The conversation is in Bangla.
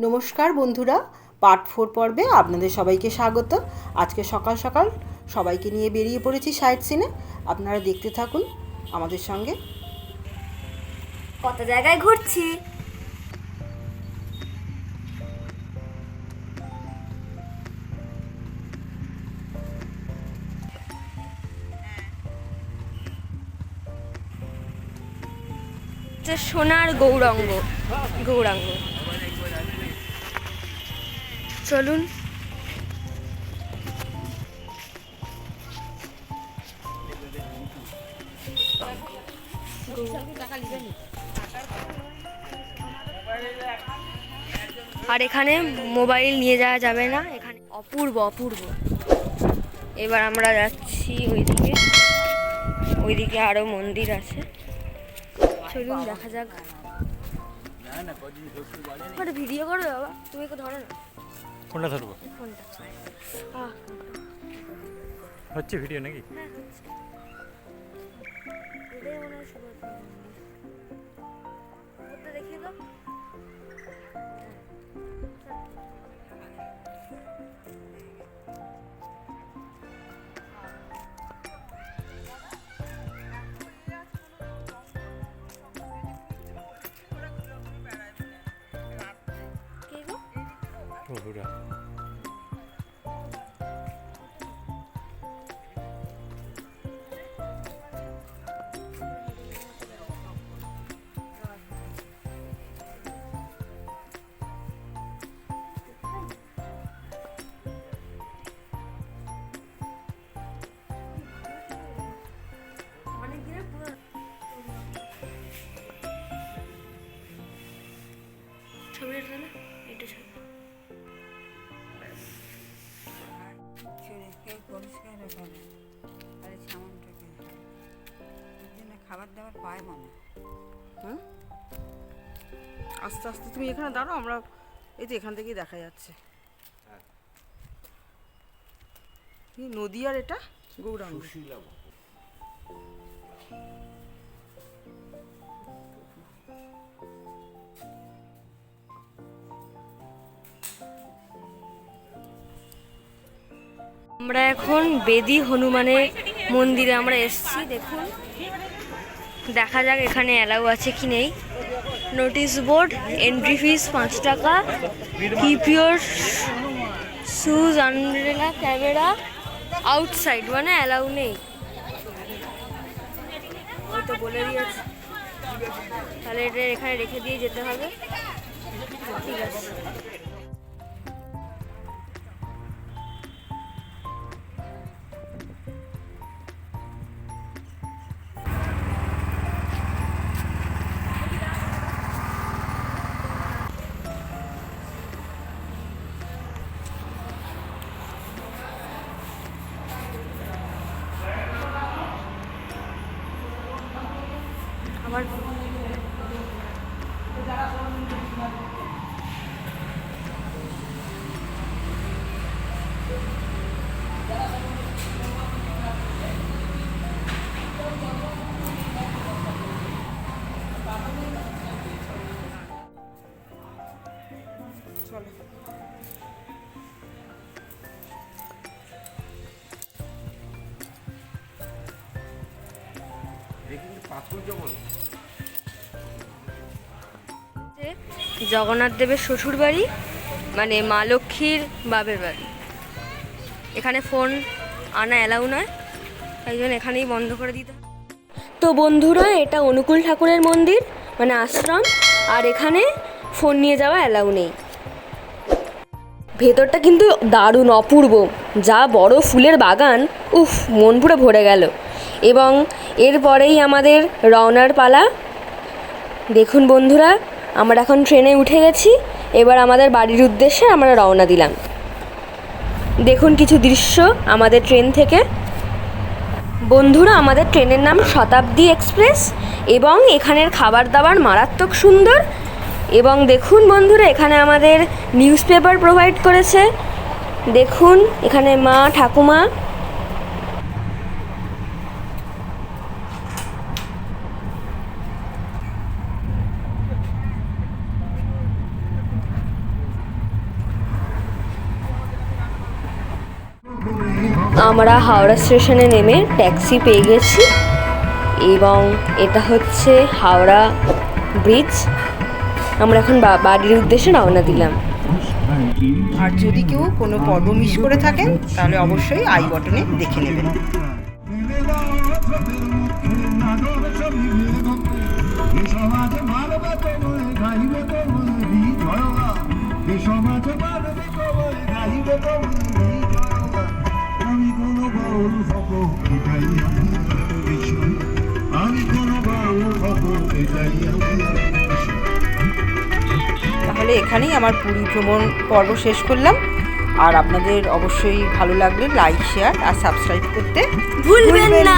নমস্কার বন্ধুরা, পার্ট 4 পর্বে আপনাদের সবাইকে স্বাগত। আজকে সকাল সকাল সবাইকে নিয়ে বেরিয়ে পড়েছি সাইট সিনে। আপনারা দেখতে থাকুন আমাদের সঙ্গে। কত জায়গায় ঘুরছি। সোনার গৌরাঙ্গ চলুন। আর এখানে মোবাইল নিয়ে যাওয়া যাবে না, এখানে অপূর্ব অপূর্ব। এবার আমরা যাচ্ছি ওইদিকে আরো মন্দির আছে, চলুন দেখা যাক। একটা ভিডিও করো বাবা, তুমি একটু ধরো না। কোনটা ধরবো? ফোনটা হচ্ছে ভিডিও নাকি? হ্যাঁ হচ্ছে। এটাই মনে হয় শুভ ওটা দেখিয়ে দাও। প্রভুরা ছবি এটা না, এটা ছবি। পরিষ্কার করে আর সামানটাকে খাবার দাবার পায় মনে। হুম, আস্তে আস্তে তুমি এখানে দাঁড়াও, আমরা এই তো এখান থেকেই দেখা যাচ্ছে। নদী আর এটা গৌরাঙ্গ। আমরা এখন বেদি হনুমানের মন্দিরে আমরা এসেছি। দেখুন, দেখা যাক এখানে অ্যালাউ আছে কি নেই। নোটিশ বোর্ড, এন্ট্রি ফিস 5 টাকা, keep your shoes umbrella camera outside, মানে অ্যালাউ নেই। ওই তো বলে দিয়েছে, তাহলে এটা এখানে রেখে দিয়ে যেতে হবে। ঠিক আছে। আবার জগন্নাথ দেবের শ্বশুর বাড়ি, মানে মা লক্ষ্মীর বাপের বাড়ি। এখানে ফোন আনা অ্যালাউ নয়, তাই জন্য এখানেই বন্ধ করে দিতে। তো বন্ধুরা, এটা অনুকূল ঠাকুরের মন্দির, মানে আশ্রম, আর এখানে ফোন নিয়ে যাওয়া অ্যালাউ নেই। ভেতরটা কিন্তু দারুণ অপূর্ব, যা বড় ফুলের বাগান, উফ, মন পুরো ভরে গেল। এবং এরপরেই আমাদের রওনার পালা। দেখুন বন্ধুরা, আমরা এখন ট্রেনে উঠে গেছি। এবার আমাদের বাড়ির উদ্দেশ্যে আমরা রওনা দিলাম। দেখুন কিছু দৃশ্য আমাদের ট্রেন থেকে। বন্ধুরা, আমাদের ট্রেনের নাম শতাব্দী এক্সপ্রেস এবং এখানের খাবার দাবার মারাত্মক সুন্দর। এবং দেখুন বন্ধুরা, এখানে আমাদের নিউজ পেপার প্রোভাইড করেছে। দেখুন এখানে মা ঠাকুমা। আমরা হাওড়া স্টেশনে নেমে ট্যাক্সি পেয়ে গেছি এবং এটা হচ্ছে হাওড়া ব্রিজ। আমরা এখন বাড়ির উদ্দেশ্যে রওনা দিলাম। আর যদি কেউ কোনো পর্ব মিস করে থাকেন তাহলে অবশ্যই আই বটনে দেখে নেবেন। তাহলে এখানেই আমার পুরী ভ্রমণ পর্ব শেষ করলাম। আর আপনাদের অবশ্যই ভালো লাগলে লাইক, শেয়ার আর সাবস্ক্রাইব করতে ভুলবেন না।